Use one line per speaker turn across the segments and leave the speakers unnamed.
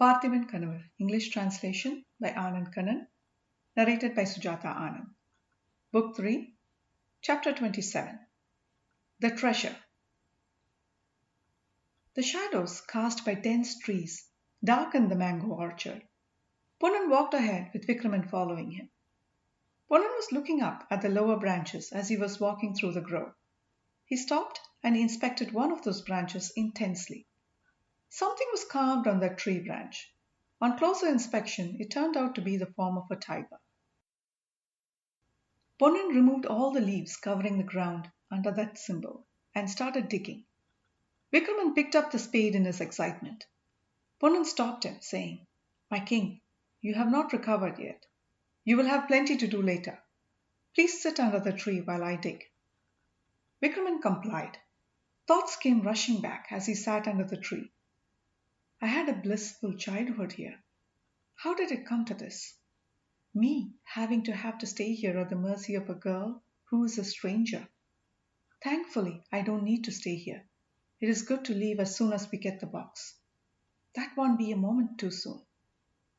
Parthiban Kanavu, English translation by Anand Kannan, narrated by Sujatha Anand. Book 3, Chapter 27. The Treasure. The shadows cast by dense trees darkened the mango orchard. Poonnan walked ahead with Vikraman following him. Poonnan was looking up at the lower branches as he was walking through the grove. He stopped and inspected one of those branches intensely. Something was carved on that tree branch. On closer inspection, it turned out to be the form of a tiger. Poonnan removed all the leaves covering the ground under that symbol and started digging. Vikraman picked up the spade in his excitement. Poonnan stopped him, saying, "My king, you have not recovered yet. You will have plenty to do later. Please sit under the tree while I dig." Vikraman complied. Thoughts came rushing back as he sat under the tree. I had a blissful childhood here. How did it come to this? Me having to stay here at the mercy of a girl who is a stranger. Thankfully, I don't need to stay here. It is good to leave as soon as we get the box. That won't be a moment too soon.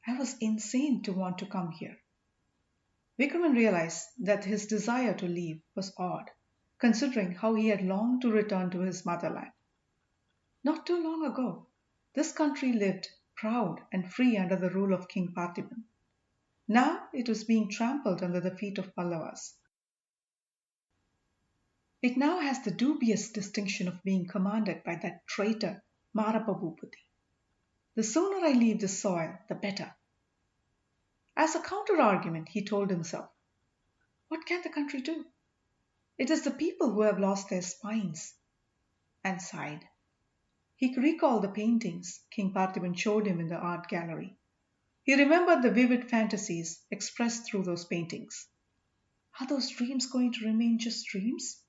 I was insane to want to come here. Vikraman realized that his desire to leave was odd, considering how he had longed to return to his motherland. Not too long ago, this country lived proud and free under the rule of King Parthiban. Now it was being trampled under the feet of Pallavas. It now has the dubious distinction of being commanded by that traitor Marappa Bhupati. The sooner I leave this soil, the better. As a counter-argument, he told himself, what can the country do? It is the people who have lost their spines, and sighed. He recalled the paintings King Parthiban showed him in the art gallery. He remembered the vivid fantasies expressed through those paintings. Are those dreams going to remain just dreams?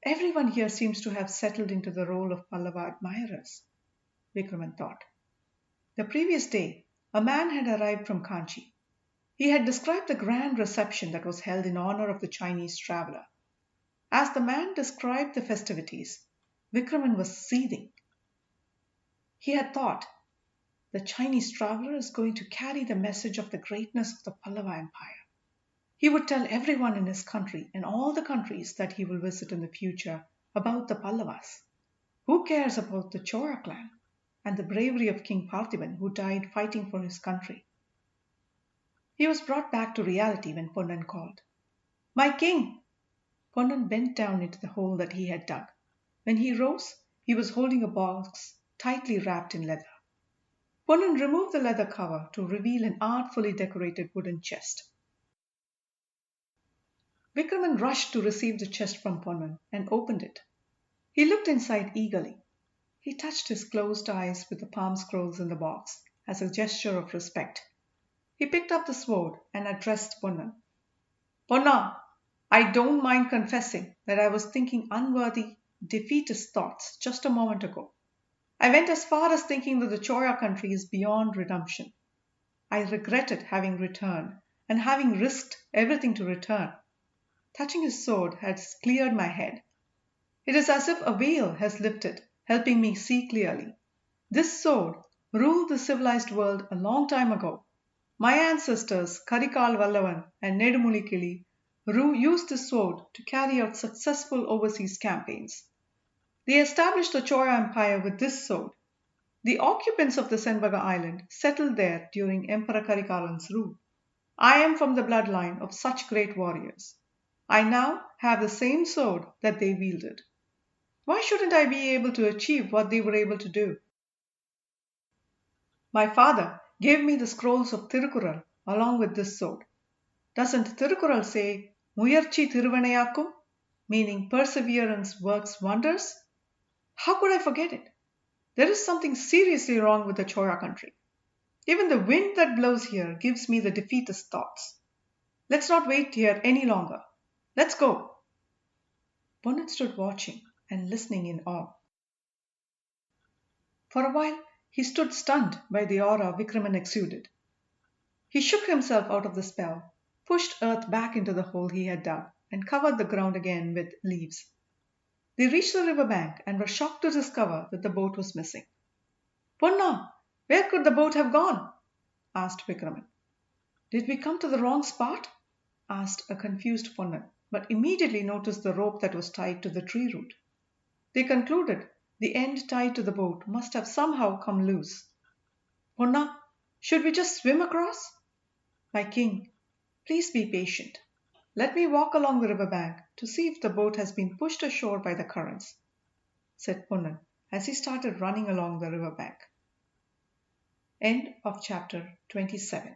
Everyone here seems to have settled into the role of Pallava admirers, Vikraman thought. The previous day, a man had arrived from Kanchi. He had described the grand reception that was held in honor of the Chinese traveller. As the man described the festivities, Vikraman was seething. He had thought, the Chinese traveller is going to carry the message of the greatness of the Pallava Empire. He would tell everyone in his country and all the countries that he will visit in the future about the Pallavas. Who cares about the Chora clan and the bravery of King Parthiban who died fighting for his country? He was brought back to reality when Poonnan called. "My king!" Poonnan bent down into the hole that he had dug. When he rose, he was holding a box tightly wrapped in leather. Poonnan removed the leather cover to reveal an artfully decorated wooden chest. Vikraman rushed to receive the chest from Poonnan and opened it. He looked inside eagerly. He touched his closed eyes with the palm scrolls in the box as a gesture of respect. He picked up the sword and addressed Poonnan. "Ponna, I don't mind confessing that I was thinking unworthy, defeatist thoughts just a moment ago. I went as far as thinking that the Chora country is beyond redemption. I regretted having returned and having risked everything to return. Touching his sword has cleared my head. It is as if a veil has lifted, helping me see clearly. This sword ruled the civilized world a long time ago. My ancestors, Karikal Vallavan and Nedumulikili, used this sword to carry out successful overseas campaigns. They established the Chora Empire with this sword. The occupants of the Senvaga island settled there during Emperor Karikalan's rule. I am from the bloodline of such great warriors. I now have the same sword that they wielded. Why shouldn't I be able to achieve what they were able to do? My father gave me the scrolls of Tirukural along with this sword. Doesn't Tirukural say, Muyarchi Thiruvanayakkum, meaning perseverance works wonders? How could I forget it? There is something seriously wrong with the Chora country. Even the wind that blows here gives me the defeatist thoughts. Let's not wait here any longer. Let's go." Poonnan stood watching and listening in awe. For a while, he stood stunned by the aura Vikraman exuded. He shook himself out of the spell, pushed earth back into the hole he had dug, and covered the ground again with leaves. They reached the river bank and were shocked to discover that the boat was missing. "Ponna, Where could the boat have gone? Asked Vikraman. Did we come to the wrong spot? Asked a confused Ponnan, but immediately noticed the rope that was tied to the tree root. They concluded the end tied to the boat must have somehow come loose. Ponna, should we just swim across? My king, please be patient. Let me walk along the river bank to see if the boat has been pushed ashore by the currents, said Ponnan as he started running along the river bank. End of chapter 27.